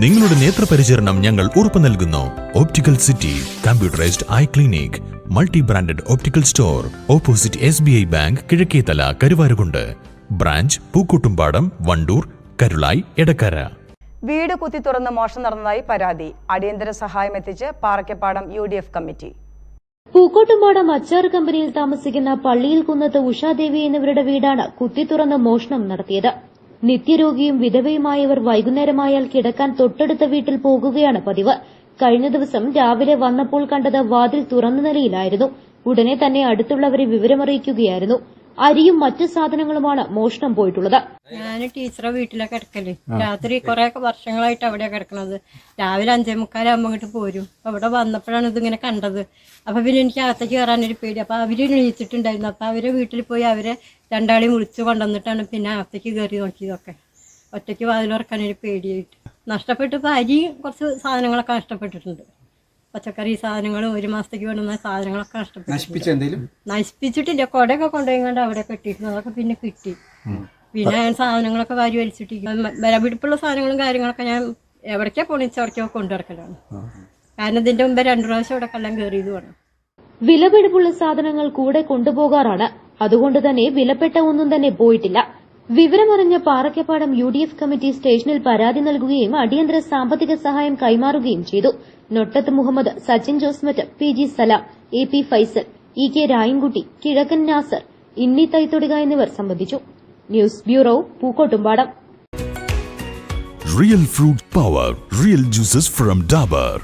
നിങ്ങളുടെ നേത്രപരിചരണം ഞങ്ങൾ ഉറപ്പു നൽകുന്നു. Optical city computerised eye clinic, multi branded optical store, opposite SBI bank, Kizhakkethala, Karuvarakundu. Branch Pookkottumpadam, Wandoor, Karulai, Edakkara. വീട് കുത്തി തുറന്ന് മോഷണം നടന്നതായി പരാതി. അടിയന്തര സഹായം എത്തിച്ച് പാറയ്ക്കപ്പാടം UDF കമ്മിറ്റി. പൂക്കോട്ടുംപാടം അച്ചാർ കമ്പനിയിൽ താമസിക്കുന്ന പള്ളിയിൽ കുന്നത്ത് ഉഷാദേവി എന്നിവരുടെ വീടാണ് കുത്തി തുറന്ന് മോഷണം നടത്തിയത്. നിത്യരോഗിയും വിധവയുമായവർ വൈകുന്നേരമായാൽ കിടക്കാൻ തൊട്ടടുത്ത വീട്ടിൽ പോകുകയാണ് പതിവ്. കഴിഞ്ഞ ദിവസം രാവിലെ വന്നപ്പോൾ കണ്ടത് വാതിൽ തുറന്ന നിലയിലായിരുന്നു. ഉടനെ തന്നെ അടുത്തുള്ളവരെ വിവരമറിയിക്കുകയായിരുന്നു. അരിയും മറ്റു സാധനങ്ങളുമാണ് മോഷണം പോയിട്ടുള്ളത്. ഞാൻ ടീച്ചറെ വീട്ടിലെ കിടക്കല്. രാത്രി കുറെ വർഷങ്ങളായിട്ട് അവിടെ കിടക്കണത്. രാവിലെ 5:45 ഇങ്ങോട്ട് പോരും. അവിടെ വന്നപ്പോഴാണ് ഇതിങ്ങനെ കണ്ടത്. അപ്പൊ പിന്നെ എനിക്ക് അകത്തേക്ക് കയറാനൊരു പേടി. അപ്പൊ അവര് എണീച്ചിട്ടുണ്ടായിരുന്നു. അപ്പൊ അവരെ വീട്ടിൽ പോയി അവരെ രണ്ടാളെയും വിളിച്ചു കൊണ്ടുവന്നിട്ടാണ് പിന്നെ അകത്തേക്ക് കയറി നോക്കിയതൊക്കെ. ഒറ്റയ്ക്ക് വാതിലുറക്കാനൊരു പേടിയായിട്ട് നഷ്ടപ്പെട്ടു. ഇപ്പൊ അരി കുറച്ച് സാധനങ്ങളൊക്കെ നഷ്ടപ്പെട്ടിട്ടുണ്ട്. പച്ചക്കറി സാധനങ്ങളും 1 മാസത്തേക്ക് വേണ്ടുന്ന സാധനങ്ങളൊക്കെ നഷ്ടപ്പെട്ടു. നശിപ്പിച്ചിട്ടില്ല. കൊടയൊക്കെ കൊണ്ടുപോയിക്കൊണ്ട് അവിടെ കെട്ടിയിരുന്നു. അതൊക്കെ പിന്നെ കിട്ടി. പിന്നെ സാധനങ്ങളൊക്കെ വാരി വലിച്ചിട്ടിരിക്കും. വിലപിടിപ്പുള്ള സാധനങ്ങളും കാര്യങ്ങളൊക്കെ ഞാൻ എവിടേക്കാ പൊണിച്ച് അവിടേക്കോ കൊണ്ടിറക്കലാണ്. കാരണം ഇതിന്റെ മുമ്പ് 2 പ്രാവശ്യം ഇവിടെ കള്ളം കയറിയത് വേണം. വിലപിടിപ്പുള്ള സാധനങ്ങൾ കൂടെ കൊണ്ടുപോകാറാണ്. അതുകൊണ്ട് തന്നെ വിലപ്പെട്ട ഒന്നും തന്നെ പോയിട്ടില്ല. വിവരമറിഞ്ഞ പാറയ്ക്കപ്പാടം UDF കമ്മിറ്റി സ്റ്റേഷനിൽ പരാതി നൽകുകയും അടിയന്തര സാമ്പത്തിക സഹായം കൈമാറുകയും ചെയ്തു. നൊട്ടത്ത് മുഹമ്മദ്, സച്ചിൻ ജോസ്മറ്റ്, PG സലാം, AP ഫൈസൽ, EK രായൻകുട്ടി, കിഴക്കൻ നാസർ, ഇന്നി തൈത്തൊടിക എന്നിവർ സംബന്ധിച്ചു. News bureau, Pookkottumpadam. Real fruit power, real juices from Dabur.